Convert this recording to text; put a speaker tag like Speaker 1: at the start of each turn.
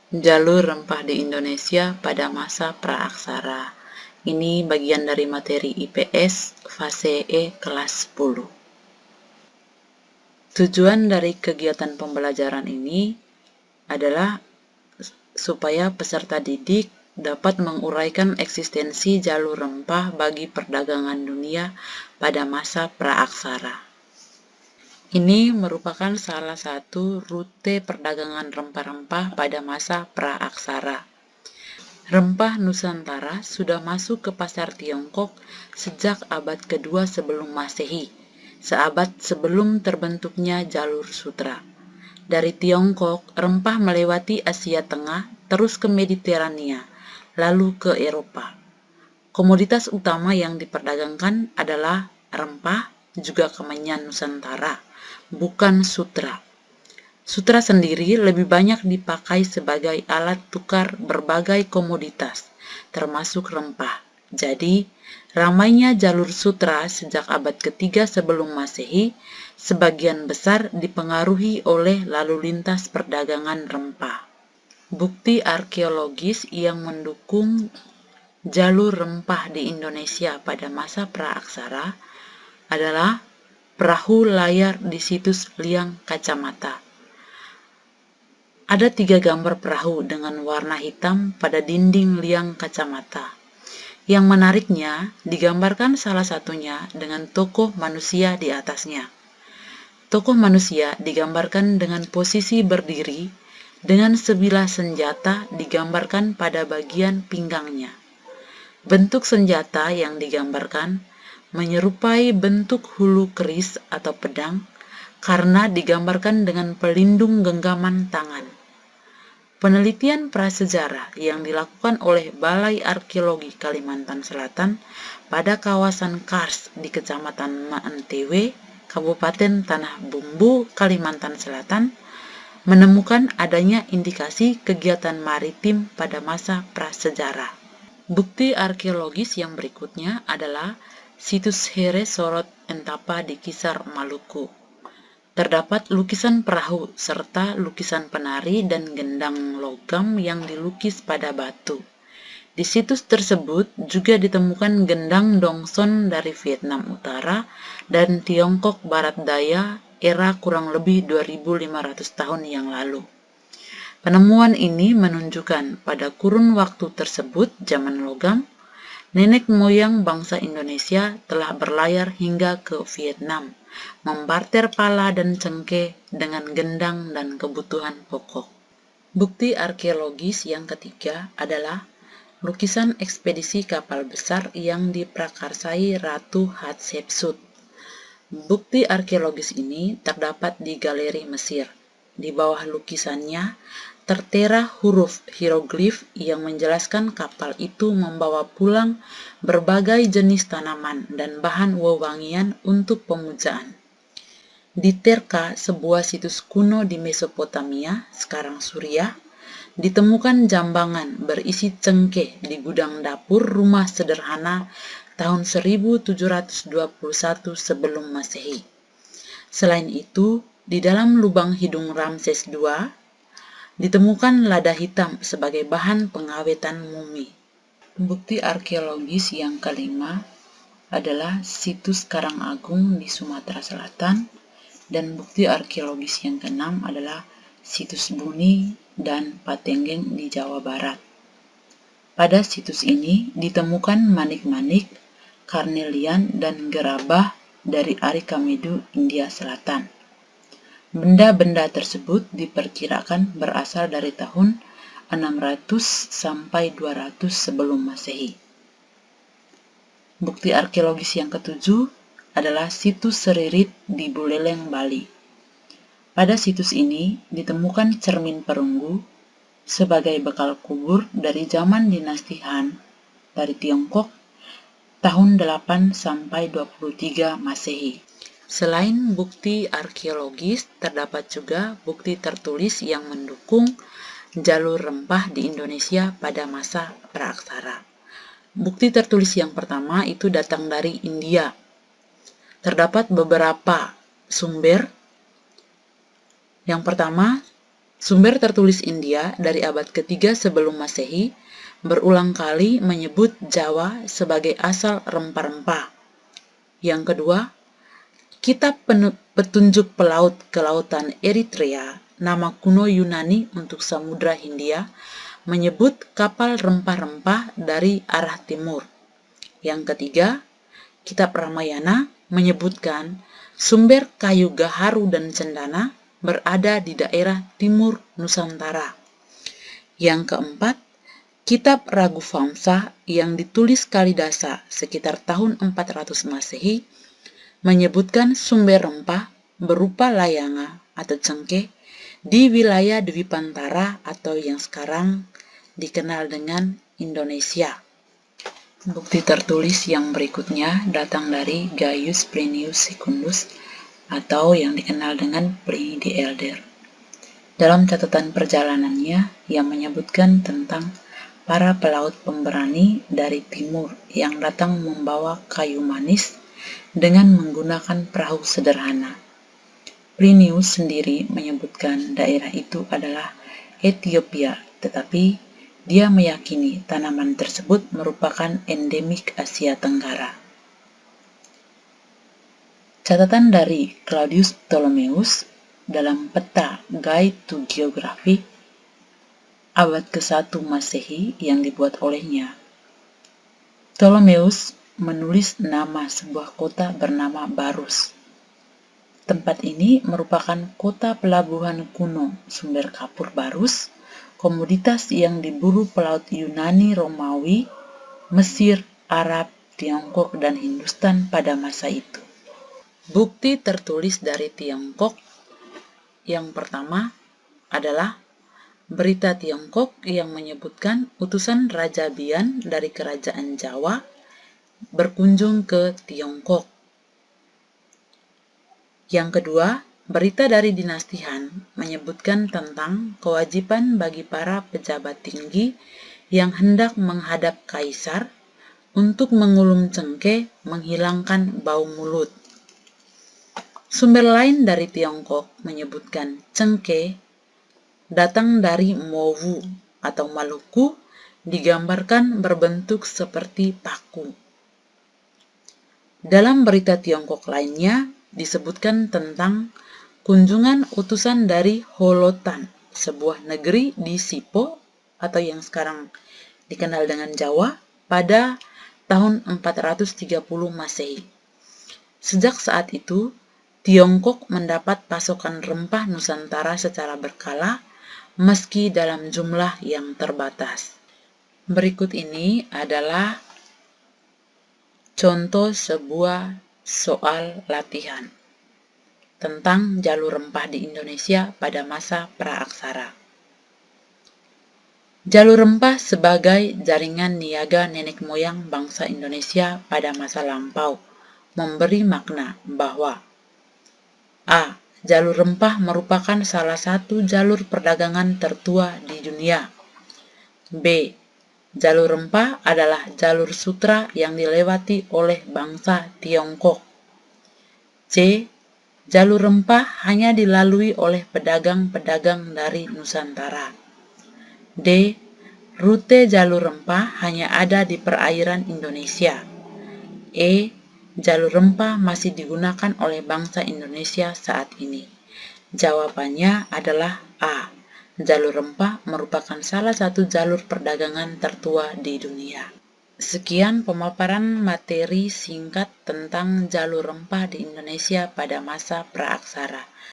Speaker 1: Jalur rempah di Indonesia pada masa praaksara. Ini bagian dari materi IPS fase E kelas 10. Tujuan dari kegiatan pembelajaran ini adalah supaya peserta didik dapat menguraikan eksistensi jalur rempah bagi perdagangan dunia pada masa praaksara. Ini merupakan salah satu rute perdagangan rempah-rempah pada masa praaksara. Rempah Nusantara sudah masuk ke pasar Tiongkok sejak abad kedua sebelum Masehi, seabad sebelum terbentuknya jalur sutra. Dari Tiongkok, rempah melewati Asia Tengah, terus ke Mediterania, lalu ke Eropa. Komoditas utama yang diperdagangkan adalah rempah, juga kemenyan Nusantara, bukan sutra. Sutra sendiri lebih banyak dipakai sebagai alat tukar berbagai komoditas, termasuk rempah. Jadi, ramainya jalur sutra sejak abad ketiga sebelum Masehi sebagian besar dipengaruhi oleh lalu lintas perdagangan rempah. Bukti arkeologis yang mendukung jalur rempah di Indonesia pada masa praaksara adalah perahu layar di situs Liang Kacamata. Ada 3 gambar perahu dengan warna hitam pada dinding Liang Kacamata. Yang menariknya, digambarkan salah satunya dengan tokoh manusia di atasnya. Tokoh manusia digambarkan dengan posisi berdiri, dengan sebilah senjata digambarkan pada bagian pinggangnya. Bentuk senjata yang digambarkan menyerupai bentuk hulu keris atau pedang karena digambarkan dengan pelindung genggaman tangan. Penelitian prasejarah yang dilakukan oleh Balai Arkeologi Kalimantan Selatan pada kawasan Kars di Kecamatan Maentewe, Kabupaten Tanah Bumbu, Kalimantan Selatan, menemukan adanya indikasi kegiatan maritim pada masa prasejarah. Bukti arkeologis yang berikutnya adalah situs Here Sorot Entapa di Kisar, Maluku. Terdapat lukisan perahu serta lukisan penari dan gendang logam yang dilukis pada batu. Di situs tersebut juga ditemukan gendang dongson dari Vietnam Utara dan Tiongkok Barat Daya era kurang lebih 2500 tahun yang lalu. Penemuan ini menunjukkan pada kurun waktu tersebut, zaman logam, nenek moyang bangsa Indonesia telah berlayar hingga ke Vietnam, membarter pala dan cengkeh dengan gendang dan kebutuhan pokok. Bukti arkeologis yang ketiga adalah lukisan ekspedisi kapal besar yang diprakarsai Ratu Hatshepsut. Bukti arkeologis ini terdapat di Galeri Mesir. Di bawah lukisannya tertera huruf hieroglif yang menjelaskan kapal itu membawa pulang berbagai jenis tanaman dan bahan wewangian untuk pemujaan. Di Terka, sebuah situs kuno di Mesopotamia, sekarang Suriah, ditemukan jambangan berisi cengkeh di gudang dapur rumah sederhana tahun 1721 sebelum Masehi. Selain itu, di dalam lubang hidung Ramses II, ditemukan lada hitam sebagai bahan pengawetan mumi. Bukti arkeologis yang kelima adalah situs Karangagung di Sumatera Selatan, dan bukti arkeologis yang keenam adalah situs Buni dan Patenggeng di Jawa Barat. Pada situs ini ditemukan manik-manik, karnelian, dan gerabah dari Arikamedu, India Selatan. Benda-benda tersebut diperkirakan berasal dari tahun 600 sampai 200 sebelum Masehi. Bukti arkeologis yang ketujuh adalah situs Seririt di Buleleng, Bali. Pada situs ini ditemukan cermin perunggu sebagai bekal kubur dari zaman dinasti Han dari Tiongkok tahun 8 sampai 23 Masehi. Selain bukti arkeologis, terdapat juga bukti tertulis yang mendukung jalur rempah di Indonesia pada masa praaksara. Bukti tertulis yang pertama itu datang dari India. Terdapat beberapa sumber. Yang pertama, Sumber tertulis India dari abad ketiga sebelum Masehi berulang kali menyebut Jawa sebagai asal rempah-rempah. Yang kedua, Kitab Petunjuk Pelaut ke Lautan Eritrea, nama kuno Yunani untuk Samudra Hindia, menyebut kapal rempah-rempah dari arah timur. Yang ketiga, Kitab Ramayana menyebutkan sumber kayu gaharu dan cendana berada di daerah timur Nusantara. Yang keempat, Kitab Raghuvamsa yang ditulis Kalidasa sekitar tahun 400 Masehi menyebutkan sumber rempah berupa layanga atau cengkeh di wilayah Dwipantara atau yang sekarang dikenal dengan Indonesia. Bukti tertulis yang berikutnya datang dari Gaius Plinius Secundus atau yang dikenal dengan Pliny the Elder. Dalam catatan perjalanannya, ia menyebutkan tentang para pelaut pemberani dari timur yang datang membawa kayu manis dengan menggunakan perahu sederhana. Plinius sendiri menyebutkan daerah itu adalah Ethiopia, tetapi dia meyakini tanaman tersebut merupakan endemik Asia Tenggara. Catatan dari Claudius Ptolemaeus dalam peta Guide to Geography abad ke-1 Masehi yang dibuat olehnya. Ptolemaeus menulis nama sebuah kota bernama Barus. Tempat ini merupakan kota pelabuhan kuno sumber kapur Barus, komoditas yang diburu pelaut Yunani, Romawi, Mesir, Arab, Tiongkok, dan Hindustan pada masa itu. Bukti tertulis dari Tiongkok yang pertama adalah berita Tiongkok yang menyebutkan utusan Raja Bian dari Kerajaan Jawa berkunjung ke Tiongkok. Yang kedua, berita dari dinasti Han menyebutkan tentang kewajiban bagi para pejabat tinggi yang hendak menghadap kaisar untuk mengulum cengkeh menghilangkan bau mulut. Sumber lain dari Tiongkok menyebutkan cengkeh datang dari Mowu atau Maluku, digambarkan berbentuk seperti paku. Dalam berita Tiongkok lainnya disebutkan tentang kunjungan utusan dari Holotan, sebuah negeri di Sipo atau yang sekarang dikenal dengan Jawa pada tahun 430 Masehi. Sejak saat itu, Tiongkok mendapat pasokan rempah Nusantara secara berkala meski dalam jumlah yang terbatas. Berikut ini adalah contoh sebuah soal latihan tentang jalur rempah di Indonesia pada masa praaksara. Jalur rempah sebagai jaringan niaga nenek moyang bangsa Indonesia pada masa lampau memberi makna bahwa A. Jalur rempah merupakan salah satu jalur perdagangan tertua di dunia. B. Jalur rempah adalah jalur sutra yang dilewati oleh bangsa Tiongkok. C. Jalur rempah hanya dilalui oleh pedagang-pedagang dari Nusantara. D. Rute jalur rempah hanya ada di perairan Indonesia. E. Jalur rempah masih digunakan oleh bangsa Indonesia saat ini. Jawabannya adalah A. Jalur rempah merupakan salah satu jalur perdagangan tertua di dunia. Sekian pemaparan materi singkat tentang jalur rempah di Indonesia pada masa praaksara.